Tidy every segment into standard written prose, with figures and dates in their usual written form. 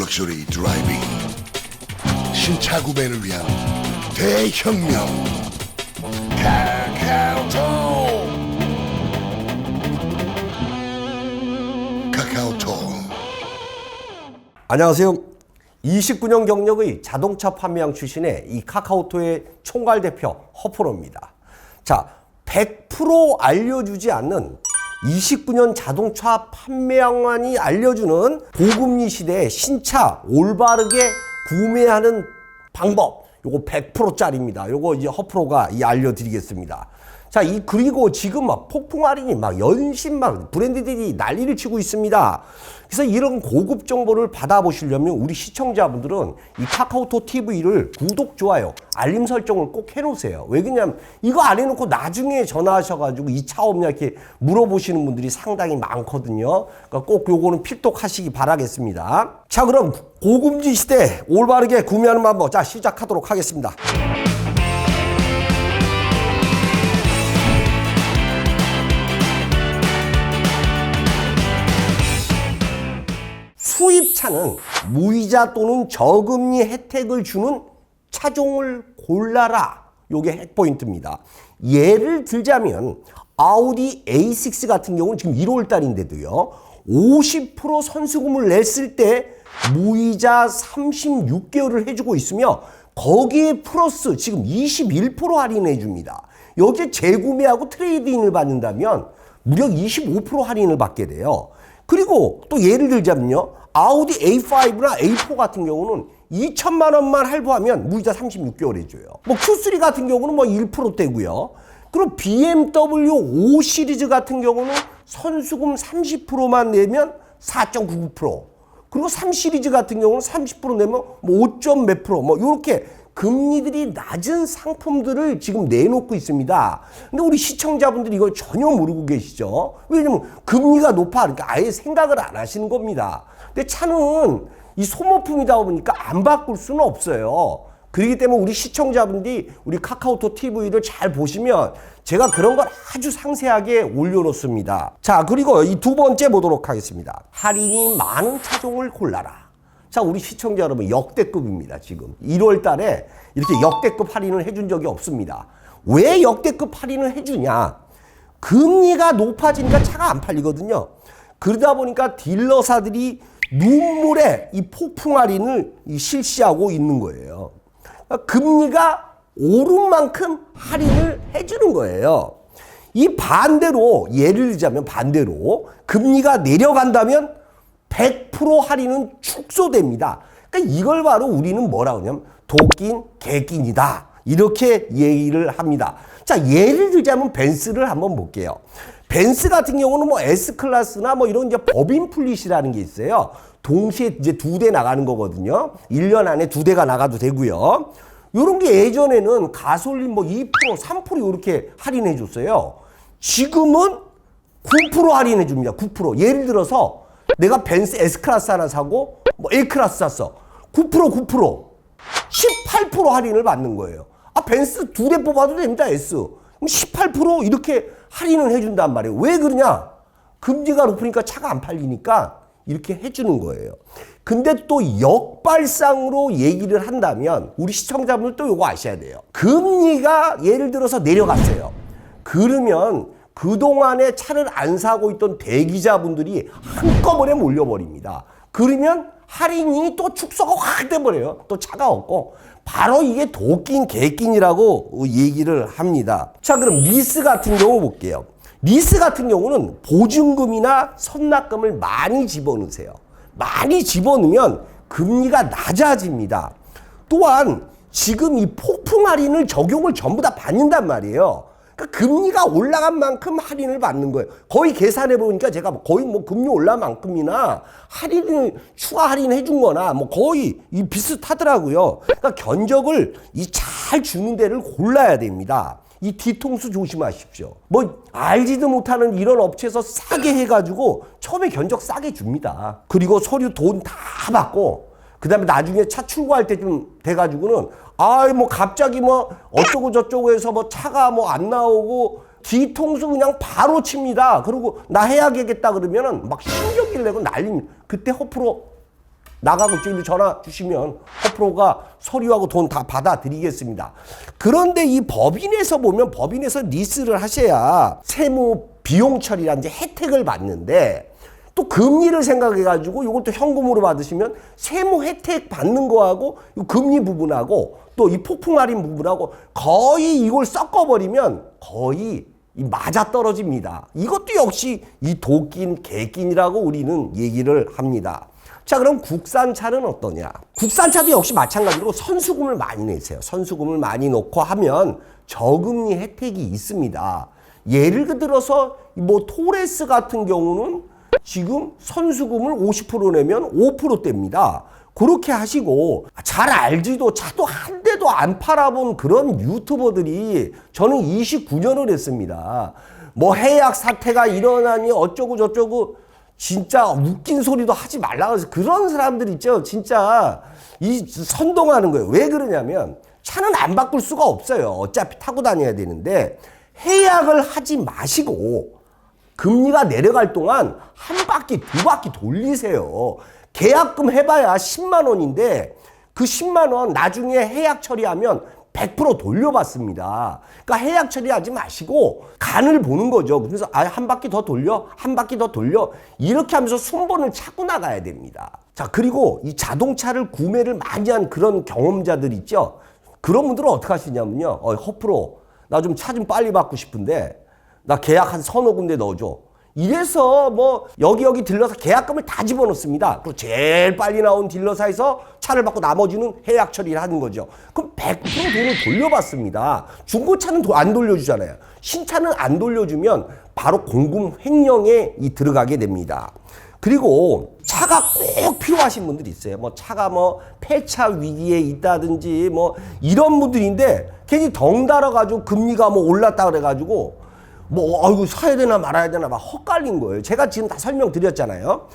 럭셔리 드라이빙 신차 구매를 위한 대혁명 카카오톡. 안녕하세요. 29년 경력의 자동차 판매왕 출신의 이 카카오톡의 총괄 대표 허프로입니다. 자, 100% 알려주지 않는 29년 자동차 판매왕만이 알려주는 고금리 시대에 신차 올바르게 구매하는 방법, 요거 100%짜리입니다. 요거 이제 허프로가 알려드리겠습니다. 자, 그리고 지금 막 폭풍 할인이 막 연신 막 브랜드들이 난리를 치고 있습니다. 그래서 이런 고급 정보를 받아보시려면 우리 시청자분들은 이 카카오톡 TV를 구독, 좋아요, 알림 설정을 꼭 해놓으세요. 왜 그러냐면 이거 안 해놓고 나중에 전화하셔가지고 이 차 없냐 이렇게 물어보시는 분들이 상당히 많거든요. 그러니까 꼭 요거는 필독하시기 바라겠습니다. 자, 그럼 고금리 시대 올바르게 구매하는 방법, 자, 시작하도록 하겠습니다. 수입차는 무이자 또는 저금리 혜택을 주는 차종을 골라라. 요게 핵포인트입니다. 예를 들자면 아우디 A6 같은 경우는 지금 1월 달인데도요. 50% 선수금을 냈을 때 무이자 36개월을 해주고 있으며 거기에 플러스 지금 21% 할인해 줍니다. 여기에 재구매하고 트레이드인을 받는다면 무려 25% 할인을 받게 돼요. 그리고 또 예를 들자면요. 아우디 A5나 A4 같은 경우는 2천만 원만 할부하면 무이자 36개월 해줘요. 뭐 Q3 같은 경우는 뭐 1%대고요. 그리고 BMW 5 시리즈 같은 경우는 선수금 30%만 내면 4.99%. 그리고 3 시리즈 같은 경우는 30% 내면 뭐 5점 몇 프로 뭐 요렇게 금리들이 낮은 상품들을 지금 내놓고 있습니다. 근데 우리 시청자분들이 이걸 전혀 모르고 계시죠. 왜냐면 금리가 높아. 그러니까 아예 생각을 안 하시는 겁니다. 근데 차는 이 소모품이다 보니까 안 바꿀 수는 없어요. 그렇기 때문에 우리 시청자분들이 우리 카카오톡 TV를 잘 보시면 제가 그런 걸 아주 상세하게 올려놓습니다. 자, 그리고 이 두 번째 보도록 하겠습니다. 할인이 많은 차종을 골라라. 자, 우리 시청자 여러분, 역대급입니다. 지금 1월 달에 이렇게 역대급 할인을 해준 적이 없습니다. 왜 역대급 할인을 해주냐? 금리가 높아지니까 차가 안 팔리거든요. 그러다 보니까 딜러사들이 눈물에 이 폭풍 할인을 실시하고 있는 거예요. 그러니까 금리가 오른 만큼 할인을 해주는 거예요. 이 반대로, 예를 들자면 반대로 금리가 내려간다면 100% 할인은 축소됩니다. 그러니까 이걸 바로 우리는 뭐라 그러냐면 도낀 개낀이다. 이렇게 얘기를 합니다. 자, 예를 들자면 벤츠를 한번 볼게요. 벤츠 같은 경우는 뭐 S클래스나 뭐 이런 이제 법인 플릿이라는 게 있어요. 동시에 이제 2대 나가는 거거든요. 1년 안에 2대가 나가도 되고요. 요런 게 예전에는 가솔린 뭐 2%, 3% 이렇게 할인해 줬어요. 지금은 9% 할인해 줍니다. 9%. 예를 들어서 내가 벤츠 S클래스 하나 사고 뭐 A클래스 샀어. 9%. 18% 할인을 받는 거예요. 아, 벤츠 2대 뽑아도 됩니다. S. 그럼 18% 이렇게 할인을 해준단 말이에요. 왜 그러냐? 금리가 높으니까 차가 안 팔리니까 이렇게 해주는 거예요. 근데 또 역발상으로 얘기를 한다면 우리 시청자분들 또 이거 아셔야 돼요. 금리가 예를 들어서 내려갔어요. 그러면 그동안에 차를 안 사고 있던 대기자분들이 한꺼번에 몰려버립니다. 그러면 할인이 또 축소가 확 돼버려요. 또 차가 없고. 바로 이게 도낀 개낀이라고 얘기를 합니다. 자, 그럼 리스 같은 경우 볼게요. 리스 같은 경우는 보증금이나 선납금을 많이 집어넣으세요. 많이 집어넣으면 금리가 낮아집니다. 또한 지금 이 폭풍 할인을 적용을 전부 다 받는단 말이에요. 그러니까 금리가 올라간 만큼 할인을 받는 거예요. 거의 계산해 보니까 제가 거의 뭐 금리 올라간 만큼이나 할인을 추가 할인해 준 거나 뭐 거의 이 비슷하더라고요. 그러니까 견적을 잘 주는 데를 골라야 됩니다. 이 뒤통수 조심하십시오. 뭐 알지도 못하는 이런 업체에서 싸게 해가지고 처음에 견적 싸게 줍니다. 그리고 서류 돈 다 받고 그 다음에 나중에 차 출고할 때쯤 돼가지고는 뭐 갑자기 뭐 어쩌고 저쩌고 해서 뭐 차가 뭐 안 나오고 뒤통수 그냥 바로 칩니다. 그리고 나 해야겠다 그러면은 막 신경질 내고 난립니다. 그때 허프로 나가고 일로 전화 주시면 허프로가 서류하고 돈 다 받아드리겠습니다. 그런데 이 법인에서 보면 법인에서 리스를 하셔야 세무 비용 처리라는 혜택을 받는데 또 금리를 생각해가지고 이것도 현금으로 받으시면 세무 혜택 받는 거하고 이 금리 부분하고 또 이 폭풍 할인 부분하고 거의 이걸 섞어버리면 거의 이 맞아떨어집니다. 이것도 역시 이 도끼인 개낀이라고 우리는 얘기를 합니다. 자, 그럼 국산차는 어떠냐? 국산차도 역시 마찬가지로 선수금을 많이 내세요. 선수금을 많이 넣고 하면 저금리 혜택이 있습니다. 예를 들어서 뭐 토레스 같은 경우는 지금 선수금을 50% 내면 5%대입니다. 그렇게 하시고 잘 알지도 차도 한 대도 안 팔아본 그런 유튜버들이 저는 29년을 했습니다. 뭐 해약 사태가 일어나니 어쩌고 저쩌고 진짜 웃긴 소리도 하지 말라고 해서 그런 사람들 있죠. 진짜 이 선동하는 거예요. 왜 그러냐면 차는 안 바꿀 수가 없어요. 어차피 타고 다녀야 되는데 해약을 하지 마시고 금리가 내려갈 동안 한 바퀴 두 바퀴 돌리세요. 계약금 해봐야 10만 원인데 그 10만 원 나중에 해약 처리하면 100% 돌려받습니다. 그러니까 해약 처리하지 마시고 간을 보는 거죠. 그래서 한 바퀴 더 돌려, 한 바퀴 더 돌려 이렇게 하면서 순번을 차고 나가야 됩니다. 자, 그리고 이 자동차를 구매를 많이 한 그런 경험자들 있죠. 그런 분들은 어떻게 하시냐면요. 허프로 나 좀 차 좀 빨리 받고 싶은데 나 계약 한 서너 군데 넣어줘. 이래서 뭐 여기 딜러사 계약금을 다 집어넣습니다. 그리고 제일 빨리 나온 딜러사에서 차를 받고 나머지는 해약 처리를 하는 거죠. 그럼 100% 돈을 돌려받습니다. 중고차는 안 돌려주잖아요. 신차는 안 돌려주면 바로 공금 횡령에 들어가게 됩니다. 그리고 차가 꼭 필요하신 분들이 있어요. 뭐 차가 뭐 폐차 위기에 있다든지 뭐 이런 분들인데 괜히 덩달아 가지고 금리가 뭐 올랐다 그래가지고 뭐 아이고 사야 되나 말아야 되나 막 헛갈린 거예요. 제가 지금 다 설명드렸잖아요.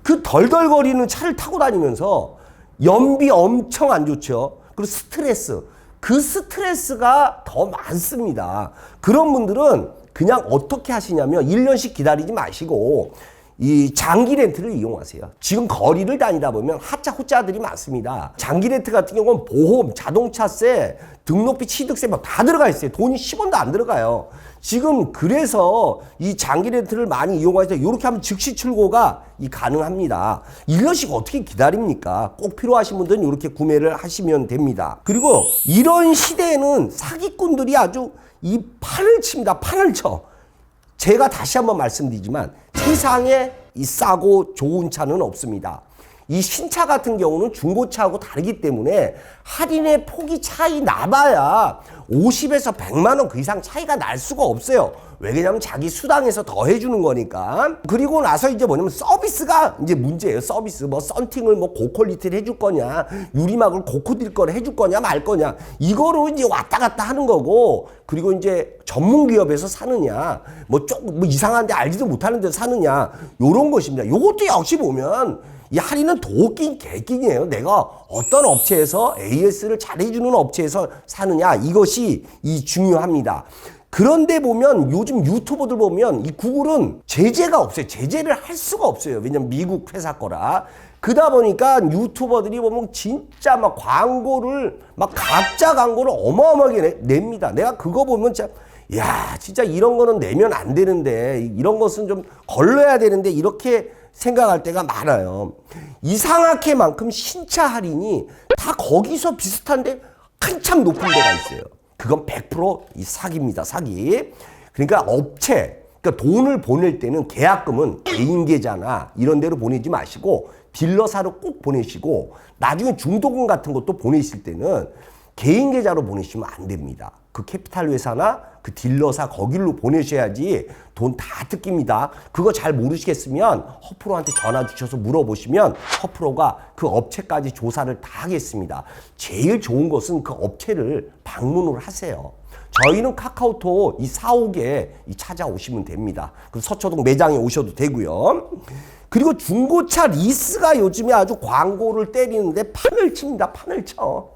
그 덜덜거리는 차를 타고 다니면서 연비 엄청 안 좋죠. 그리고 스트레스. 그 스트레스가 더 많습니다. 그런 분들은 그냥 어떻게 하시냐면 1년씩 기다리지 마시고 이 장기 렌트를 이용하세요. 지금 거리를 다니다 보면 하차 후짜들이 많습니다. 장기 렌트 같은 경우는 보험, 자동차세, 등록비, 취득세 막 다 들어가 있어요. 돈이 10원도 안 들어가요. 지금 그래서 이 장기 렌트를 많이 이용하셔서 이렇게 하면 즉시 출고가 가능합니다. 1년씩 어떻게 기다립니까? 꼭 필요하신 분들은 이렇게 구매를 하시면 됩니다. 그리고 이런 시대에는 사기꾼들이 아주 이 판을 칩니다. 판을 쳐. 제가 다시 한번 말씀드리지만 세상에 이 싸고 좋은 차는 없습니다. 이 신차 같은 경우는 중고차하고 다르기 때문에 할인의 폭이 차이 나봐야 50에서 100만 원 그 이상 차이가 날 수가 없어요. 왜냐면 자기 수당에서 더 해주는 거니까. 그리고 나서 이제 뭐냐면 서비스가 이제 문제예요. 서비스 뭐 썬팅을 뭐 고퀄리티를 해줄 거냐, 유리막을 고코딜 거를 해줄 거냐 말 거냐 이거로 이제 왔다 갔다 하는 거고. 그리고 이제 전문 기업에서 사느냐, 뭐 조금 뭐 이상한데 알지도 못하는 데서 사느냐 요런 것입니다. 요것도 역시 보면 이 할인은 도끼인 개끼이에요. 내가 어떤 업체에서 AS를 잘해주는 업체에서 사느냐 이것이 중요합니다. 그런데 보면 요즘 유튜버들 보면 이 구글은 제재가 없어요. 제재를 할 수가 없어요. 왜냐면 미국 회사 거라. 그러다 보니까 유튜버들이 보면 진짜 막 광고를 막 가짜 광고를 어마어마하게 냅니다. 내가 그거 보면 진짜 야 진짜 이런 거는 내면 안 되는데 이런 것은 좀 걸러야 되는데 이렇게 생각할 때가 많아요. 이상하게만큼 신차 할인이 다 거기서 비슷한데 한참 높은 데가 있어요. 그건 100% 이 사기입니다. 사기. 그러니까 업체, 그러니까 돈을 보낼 때는 계약금은 개인 계좌나 이런 데로 보내지 마시고 딜러사로 꼭 보내시고 나중에 중도금 같은 것도 보내실 때는 개인 계좌로 보내시면 안 됩니다. 그 캐피탈 회사나 그 딜러사 거길로 보내셔야지 돈 다 뜯깁니다. 그거 잘 모르시겠으면 허프로한테 전화 주셔서 물어보시면 허프로가 그 업체까지 조사를 다 하겠습니다. 제일 좋은 것은 그 업체를 방문을 하세요. 저희는 카카오톡 이 456에 찾아오시면 됩니다. 그 서초동 매장에 오셔도 되고요. 그리고 중고차 리스가 요즘에 아주 광고를 때리는데 판을 칩니다. 판을 쳐.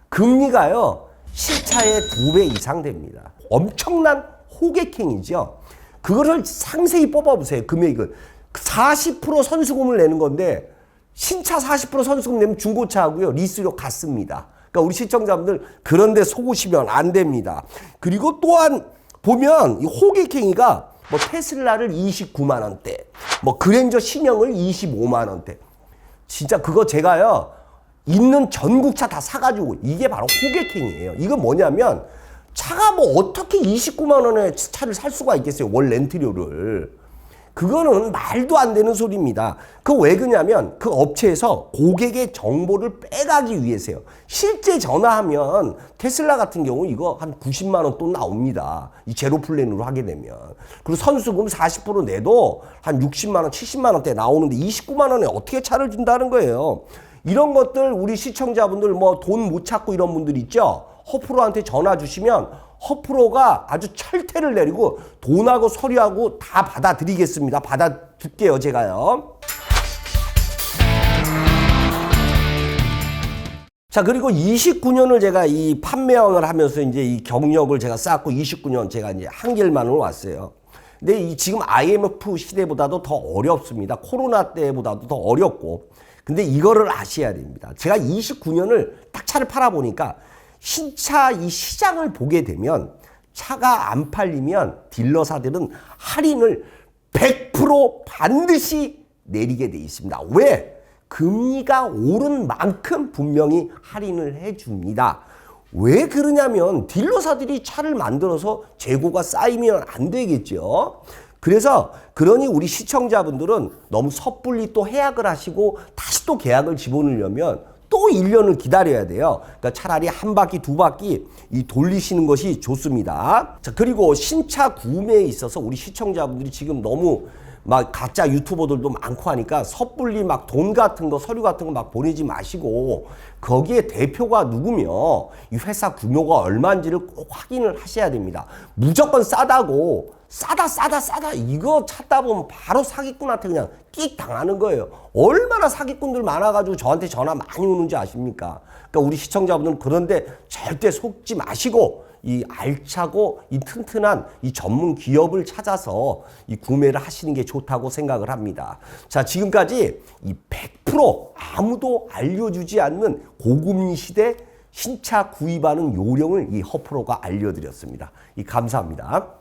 금리가요. 신차의 2배 이상 됩니다. 엄청난 호객행위죠. 그거를 상세히 뽑아보세요. 금액을. 40% 선수금을 내는 건데 신차 40% 선수금 내면 중고차하고요. 리스료 같습니다. 그러니까 우리 시청자분들 그런데 속으시면 안 됩니다. 그리고 또한 보면 이 호객행위가 뭐 테슬라를 29만 원대, 뭐 그랜저 신형을 25만 원대. 진짜 그거 제가요. 있는 전국차 다 사가지고 이게 바로 호객행위예요. 이건 뭐냐면 차가 뭐 어떻게 29만 원에 차를 살 수가 있겠어요. 월 렌트료를. 그거는 말도 안 되는 소리입니다. 그 왜 그러냐면 그 업체에서 고객의 정보를 빼가기 위해서요. 실제 전화하면 테슬라 같은 경우 이거 한 90만 원 돈 나옵니다. 이 제로 플랜으로 하게 되면. 그리고 선수금 40% 내도 한 60만 원, 70만 원대 나오는데 29만 원에 어떻게 차를 준다는 거예요. 이런 것들 우리 시청자분들 뭐 돈 못 찾고 이런 분들 있죠. 허프로한테 전화 주시면 허프로가 아주 철퇴를 내리고 돈하고 서류하고 다 받아드리겠습니다. 받아줄게요, 제가요. 자, 그리고 29년을 제가 이 판매원을 하면서 이제 이 경력을 제가 쌓고 29년 제가 이제 한길만으로 왔어요. 근데 이 지금 IMF 시대보다도 더 어렵습니다. 코로나 때보다도 더 어렵고. 근데 이거를 아셔야 됩니다. 제가 29년을 딱 차를 팔아보니까 신차 이 시장을 보게 되면 차가 안 팔리면 딜러사들은 할인을 100% 반드시 내리게 돼 있습니다. 왜? 금리가 오른 만큼 분명히 할인을 해줍니다. 왜 그러냐면 딜러사들이 차를 만들어서 재고가 쌓이면 안 되겠죠. 그래서 그러니 우리 시청자분들은 너무 섣불리 또 해약을 하시고 다시 또 계약을 집어넣으려면 또 1년을 기다려야 돼요. 그러니까 차라리 한 바퀴, 두 바퀴 이 돌리시는 것이 좋습니다. 자, 그리고 신차 구매에 있어서 우리 시청자분들이 지금 너무 막 가짜 유튜버들도 많고 하니까 섣불리 막 돈 같은 거, 서류 같은 거 막 보내지 마시고 거기에 대표가 누구며 이 회사 규모가 얼마인지를 꼭 확인을 하셔야 됩니다. 무조건 싸다고 싸다 이거 찾다 보면 바로 사기꾼한테 그냥 끽 당하는 거예요. 얼마나 사기꾼들 많아가지고 저한테 전화 많이 오는지 아십니까? 그러니까 우리 시청자분들은 그런데 절대 속지 마시고 이 알차고 이 튼튼한 이 전문 기업을 찾아서 이 구매를 하시는 게 좋다고 생각을 합니다. 자, 지금까지 이 100% 아무도 알려주지 않는 고금리 시대 신차 구입하는 요령을 이 허프로가 알려드렸습니다. 감사합니다.